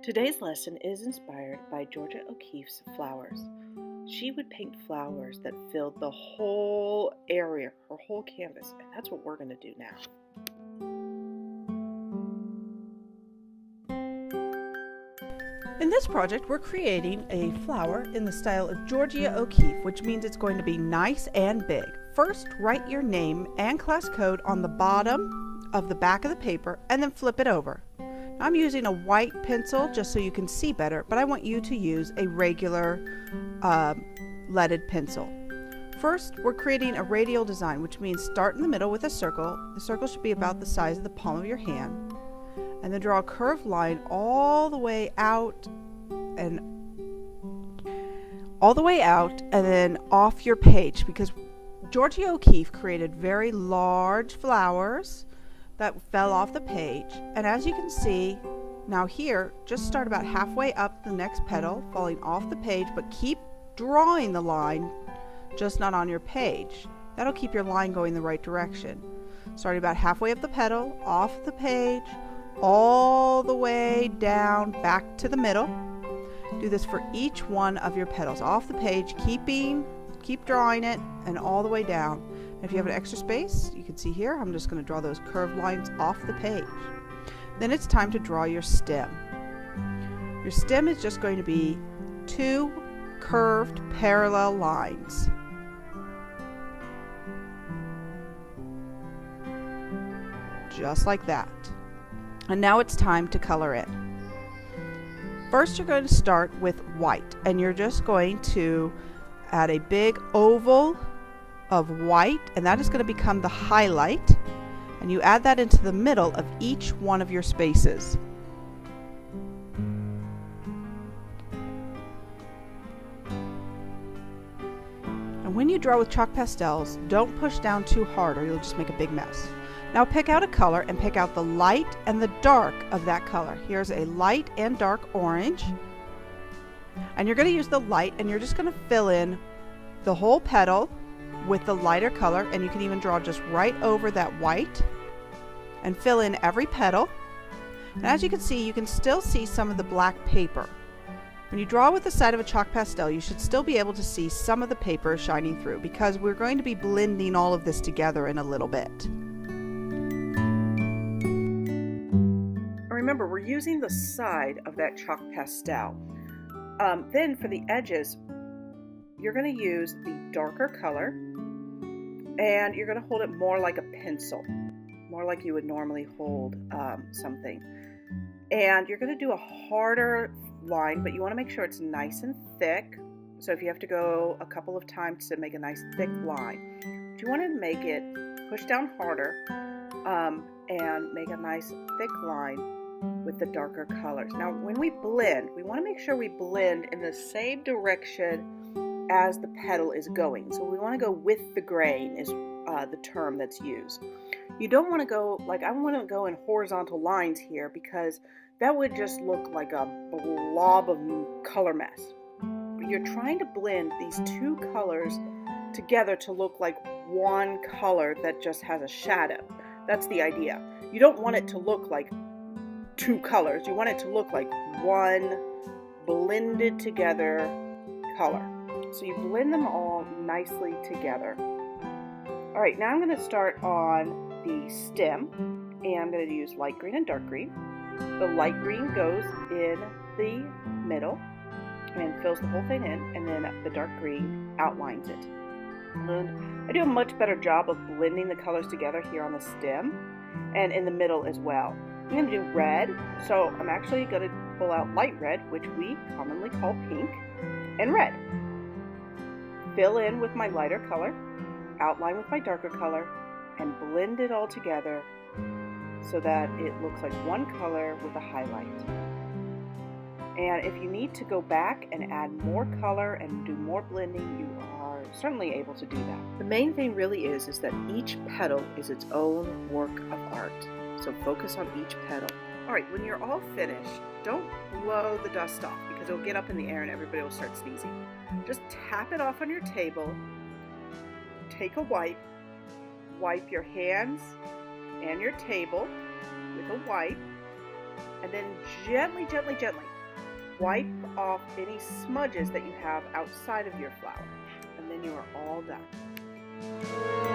Today's lesson is inspired by Georgia O'Keeffe's flowers. She would paint flowers that filled the whole area, her whole canvas, and that's what we're going to do now. In this project, we're creating a flower in the style of Georgia O'Keeffe, which means it's going to be nice and big. First, write your name and class code on the bottom of the back of the paper and then flip it over. I'm using a white pencil just so you can see better, but I want you to use a regular leaded pencil. First, we're creating a radial design, which means start in the middle with a circle. The circle should be about the size of the palm of your hand. And then draw a curved line all the way out and then off your page, because Georgia O'Keeffe created very large flowers that fell off the page. And as you can see now here, just start about halfway up the next petal, falling off the page, but keep drawing the line, just not on your page. That'll keep your line going the right direction. Starting about halfway up the petal, off the page, all the way down back to the middle. Do this for each one of your petals. Off the page, keep drawing it, and all the way down. And if you have an extra space, you can see here, I'm just going to draw those curved lines off the page. Then it's time to draw your stem. Your stem is just going to be two curved parallel lines. Just like that. And now it's time to color it. First, you're going to start with white, and you're just going to add a big oval of white, and that is going to become the highlight, and you add that into the middle of each one of your spaces. And when you draw with chalk pastels, don't push down too hard or you'll just make a big mess. Now pick out a color and pick out the light and the dark of that color. Here's a light and dark orange. And you're going to use the light, and you're just going to fill in the whole petal with the lighter color, and you can even draw just right over that white and fill in every petal. And as you can see, you can still see some of the black paper. When you draw with the side of a chalk pastel, you should still be able to see some of the paper shining through, because we're going to be blending all of this together in a little bit. Remember, we're using the side of that chalk pastel. Then for the edges, you're going to use the darker color, and you're going to hold it more like a pencil, more like you would normally hold something. And you're going to do a harder line, but you want to make sure it's nice and thick. So if you have to go a couple of times to make a nice thick line, you want to make it push down harder and make a nice thick line with the darker colors. Now when we blend, we want to make sure we blend in the same direction as the petal is going. So we want to go with the grain is the term that's used. You don't want to go, like I want to go in horizontal lines here, because that would just look like a blob of color mess. You're trying to blend these two colors together to look like one color that just has a shadow. That's the idea. You don't want it to look like two colors. You want it to look like one blended together color. So you blend them all nicely together. All right, now I'm going to start on the stem, and I'm going to use light green and dark green. The light green goes in the middle and fills the whole thing in, and then the dark green outlines it. And I do a much better job of blending the colors together here on the stem and in the middle as well. I'm going to do red, so I'm actually going to pull out light red, which we commonly call pink, and red. Fill in with my lighter color, outline with my darker color, and blend it all together so that it looks like one color with a highlight. And if you need to go back and add more color and do more blending, you are certainly able to do that. The main thing really is that each petal is its own work of art. So focus on each petal. All right, when you're all finished, don't blow the dust off, because it'll get up in the air and everybody will start sneezing. Just tap it off on your table. Take a wipe your hands and your table with a wipe, and then gently wipe off any smudges that you have outside of your flower, and then you are all done.